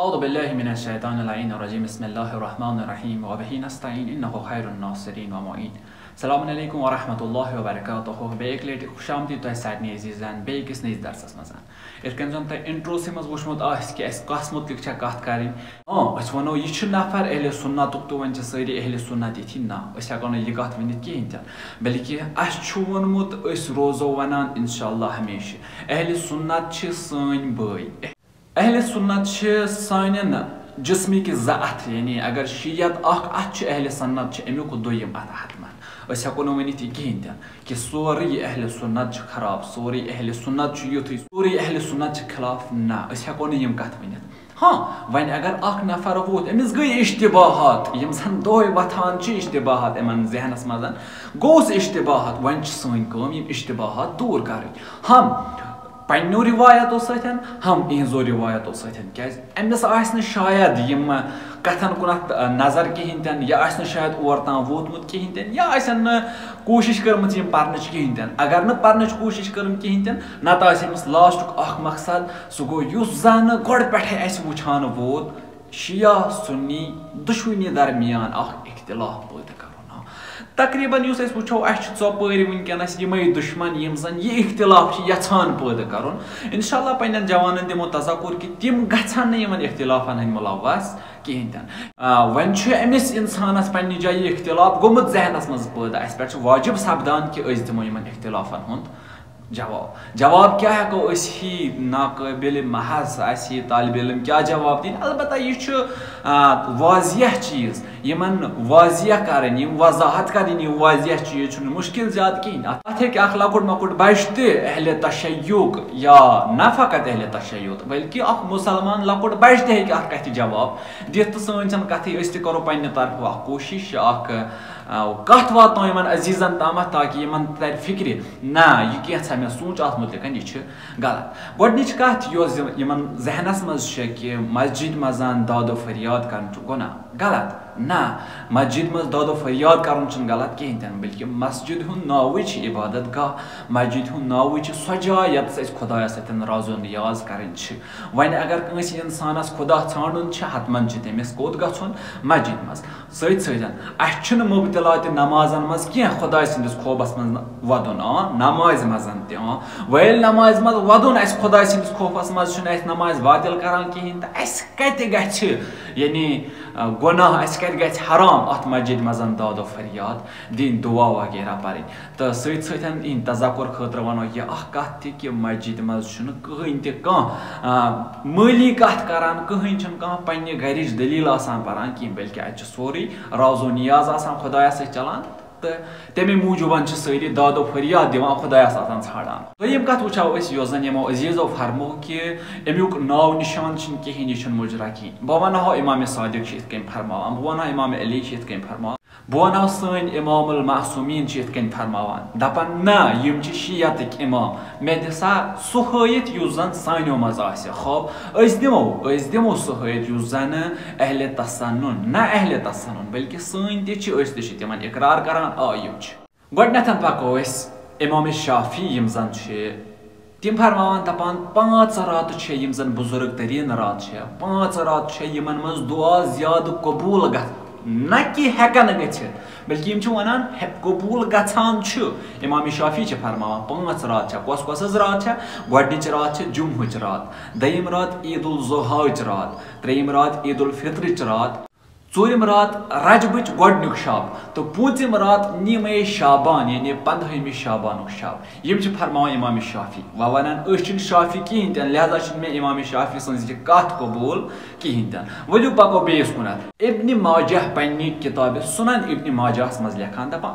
أعوذ بالله من الشيطان اللعين الرجيم بسم الله الرحمن الرحيم وبه نستعين إنه خير الناصرين ومعين. السلام عليكم ورحمة الله وبركاته. بیک لیٹ خوشامدید تۄہہِ سارنٕے عزیٖزن بیٚیہِ أکِس نٔیِس درسس منٛز. یِتھ کٔنۍ زن تۄہہِ انٹروسٕے منٛز وٕچھمُت آسہِ کہِ اَسہِ کَس مُتعلِق چھےٚ کَتھ کَرٕنۍ. أسۍ وَنو یہِ چھُ نفر اہلِ سُنتُک تہٕ وۄنۍ چھِ سٲری اہلِ سُنت یِتھی نہ أسۍ ہٮ۪کو نہٕ یہِ کَتھ ؤنِتھ کِہیٖنۍ تہِ بلکہِ اَسہِ چھُ ووٚنمُت أسۍ روزو وَنان اِنشاء اللہ ہمیشہِ اہلِ سُنت چھِ سٲنۍ بٲے. اہلِ سُنت چھِ سانٮ۪ن جسمٕکۍ زٕ اَتھٕ یعنی اگر شیٖعت اکھ اَتھٕ چھُ اہلِ سُنت چھُ امیُک دوٚیِم اَتھٕ حتمن. أسۍ ہٮ۪کو نہٕ ؤنِتھ یہِ کِہیٖنۍ تہِ کہِ سورُے اہلِ سُنت چھُ خراب سورُے اہلِ سُنت چھُ یُتھُے سورُے اہلِ سُنت چھِ خلاف نہ أسۍ ہٮ۪کو نہٕ یِم کَتھٕ ؤنِتھ. وۄنۍ اگر اکھ نفر ووت أمِس گٔے اِشتِباہات یِم زن دۄہے وۄتھان چھِ اِشتِباہات یِمن ذہنس منٛز گوٚوُس اِشتِباہات وۄنۍ چھِ سٲنۍ کٲم یِم اِشتِباہات دوٗر کَرٕنۍ پنٛنیو رِوایتو سۭتۍ یِہنٛزو رِوایتو سۭتۍ کیٛازِ أمِس آسہِ نہٕ شاید یِم کتھن کُنتھ نظر کِہیٖنۍ تہِ نہٕ یا آسہِ نہٕ شاید اور تام ووتمُت کِہیٖنۍ تہِ نہٕ یا آسن نہٕ کوٗشِش کٔرمٕژ یِم پرنٕچ کِہیٖنۍ تہِ نہٕ. اگر نہٕ پرنٕچ کوٗشِش کٔرٕن کِہیٖنۍ تہِ نہٕ نتہٕ آسہِ أمِس لاسٹُک اکھ مقصد سُہ گوٚو یُس زن گۄڈٕ پٮ۪ٹھے اسہِ وٕچھان ووت شِیا سُنی دۄشوٕنی درمیان اکھ اختلاف پٲدٕ کرُن. تقریٖبن یُس أسۍ وٕچھو اسہِ چھِ ژۄپٲرۍ وٕنکیٚنس یِمے دُشمن یِم زن یہِ اختلاف چھِ یژھان پٲدٕ کرُن. انشاء اللہ پننٮ۪ن جوانن دِمو تذکُر کہِ تِم گژھن نہٕ یِمن اختلافن ہٕنٛدۍ مُلوث کِہیٖنۍ تہِ نہٕ. وۄنۍ چھُ أمِس انسانس پننہِ جایہِ یہِ اختلاف گوٚمُت ذہنس منٛز پٲدٕ اسہِ پٮ۪ٹھ چھُ واجب سپدان کہِ أسۍ دِمو یِمن اختلافن ہُنٛد جواب کیٛاہ ہٮ۪کو أسۍ ہی ناقٲبلِ محض آسہِ یہِ طالبہِ علم کیٛاہ جواب دِنۍ. البتہ یہِ چھُ واضح چیٖز یِمن واضح کرٕنۍ یِم وضاحت کرٕنۍ یہِ واضح چیٖز چھُنہٕ مُشکِل زیادٕ کِہیٖنۍ. اتھ ہیٚکہِ اکھ لۄکُٹ مۄکُٹ بچہِ تہِ اہلِ تشیُک یا نہ فقط اہلِ تشیُت بلکہِ اکھ مُسلمان لۄکُٹ بچہِ تہِ ہیٚکہِ اتھ کتھِ جواب دِتھ تہٕ سٲنۍ چھنہٕ کتھٕے أسۍ تہِ کرو پننہِ طرفہٕ اکھ کوٗشِش اکھ کتھ واتناو یِمن عزیٖزن تامتھ تاکہِ یِمن ترِ فِکرِ نہ یہِ کینٛژھا مےٚ سونٛچ اتھ مُتعلِق یہِ چھُ غلط. گۄڈنِچ کتھ یۄس یِمن ذہنس منٛز چھِ کہِ مسجد منٛز داد و فریاد کرُن چھُ گۄناہ غلط. نہ مسجد منٛز داد و فریاد کرُن چھُنہٕ غلط کِہیٖنۍ تہِ نہٕ بلکہِ مسجد ہُنٛد ناوٕے چھِ عبادت گاہ مسجد ہُنٛد ناوٕے چھِ سۄ جاے ییٚتس أسۍ خۄدایس سۭتۍ رازو نیاز کرٕنۍ چھِ. وۄنۍ اگر کٲنٛسہِ انسانس خۄدا ژھانڈُن چھِ حتمن چھِ تٔمِس کوٚت گژھُن مسجد منٛز. سۭتۍ سۭتۍ اسہِ چھُنہٕ مُبتلا تہِ نمازن منٛز کینٛہہ خۄداے سٕنٛدِس خوفس منٛز ودُن نمازِ منٛز تہِ وۄنۍ ییٚلہِ نمازِ منٛز ودُن اسہِ خۄداے سٕنٛدِس خوفس منٛز چھُنہٕ اسہِ نماز باطل کران کِہیٖنۍ تہٕ اسہِ کتہِ گژھِ یعنی گۄناہ اسہِ کتہِ گژھِ حرام اتھ مسجد منٛز داد و فریاد دِنۍ دُعا وغیرہ پرٕنۍ. تہٕ سۭتۍ سۭتۍ یِہنٛدِ تذکُر خٲطرٕ ونو یہِ اکھ کتھ تہِ کہِ مسجد منٛز چھُنہٕ کٕہٕنۍ تہِ کانٛہہ مٲلی کتھ کران کٕہٕنۍ چھُنہٕ کانٛہہ پننہِ گرِچ دٔلیٖل آسان پران کینٛہہ بلکہِ اتہِ چھُ سورُے رازو نیاز آسان خۄدایس سۭتۍ چلان تہٕ تمے موٗجوٗبن چھِ سٲری داد و فریاد دِوان خۄدایس آسان ژھانڈان. دوٚیِم کتھ وٕچھو أسۍ یۄس زن یِمو عزیٖزو فرمو کہِ امیُک ناو نِشان چھُنہٕ کِہیٖنۍ یہِ چھُنہٕ مُجرا کِہیٖنۍ. بہٕ ونہو امامِ صادق چھِ یِتھ کٔنۍ فرماوان بہٕ ونہو امامِ علی چھِ یِتھ کٔنۍ فرماوان بہٕ ونہو سٲنۍ امام المعصومیٖن چھِ یِتھ کٔنۍ فرماوان دپان نہ یِم چھِ شیعتٕکۍ امام مےٚ دِ سا سُہ ہٲیِتھ یُس زن سانیو منٛز آسہِ. خواب أسۍ دِمو سُہ ہٲیِتھ یُس زن اہلِ تسنُن نہ اہلِ تسنُن بلکہِ سٲنۍ تہِ چھِ أسۍ تہِ چھِ تِمن اقرار کران یِم چھِ. گۄڈٕنیتھ پکو أسۍ امامِ شافی یِم زن چھِ تِم فرماوان دپان 5 راتہٕ چھِ یِم زن بُزرگ تریٖن رات چھِ 5 راتہٕ چھِ یِمن منٛز دُعا زیادٕ قبوٗل گژھان نہ کہِ ہٮ۪کن گٔژھِتھ بلکہِ یِم چھِ ونان قبوٗل گژھان چھُ. امامِ شافی چھِ فرماوان 5 رات چھےٚ کۄس حظ رات چھےٚ گۄڈنِچ رات چھِ جُمہٕچ رات دوٚیِم رات عید الضحاہٕچ رات ترٛیٚیِم رات عید الفطرٕچ رات ژوٗرِم رات رجبٕچ گۄڈنیُک شب تہٕ پوٗژِم رات نیٖمے شابان یعنی 15مہِ شابانُک شب. یِم چھِ فرماوان امامِ شافی. وۄنۍ ونان أسۍ چھِنہٕ شافی کِہیٖنۍ تہِ نہٕ لہذا چھِنہٕ مےٚ امامِ شافی سٕنٛز یہِ کتھ قبوٗل کِہیٖنۍ تہِ نہٕ. ؤلِو پکو بیٚیِس کُنتھ. ابنِ ماجہ پننہِ کِتابہِ سُنن ابنِ ماجہس منٛز لیکھان دپان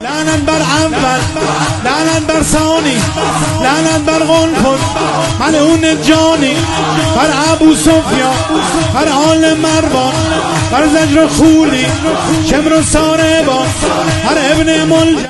لعنة بر عنبر لعنة بر ثاني لعنة بر غنفر ملعون الجاني بر ابو سفيان بر آل مروان بر زجر خولي شمر ساربان بر ابن ملجم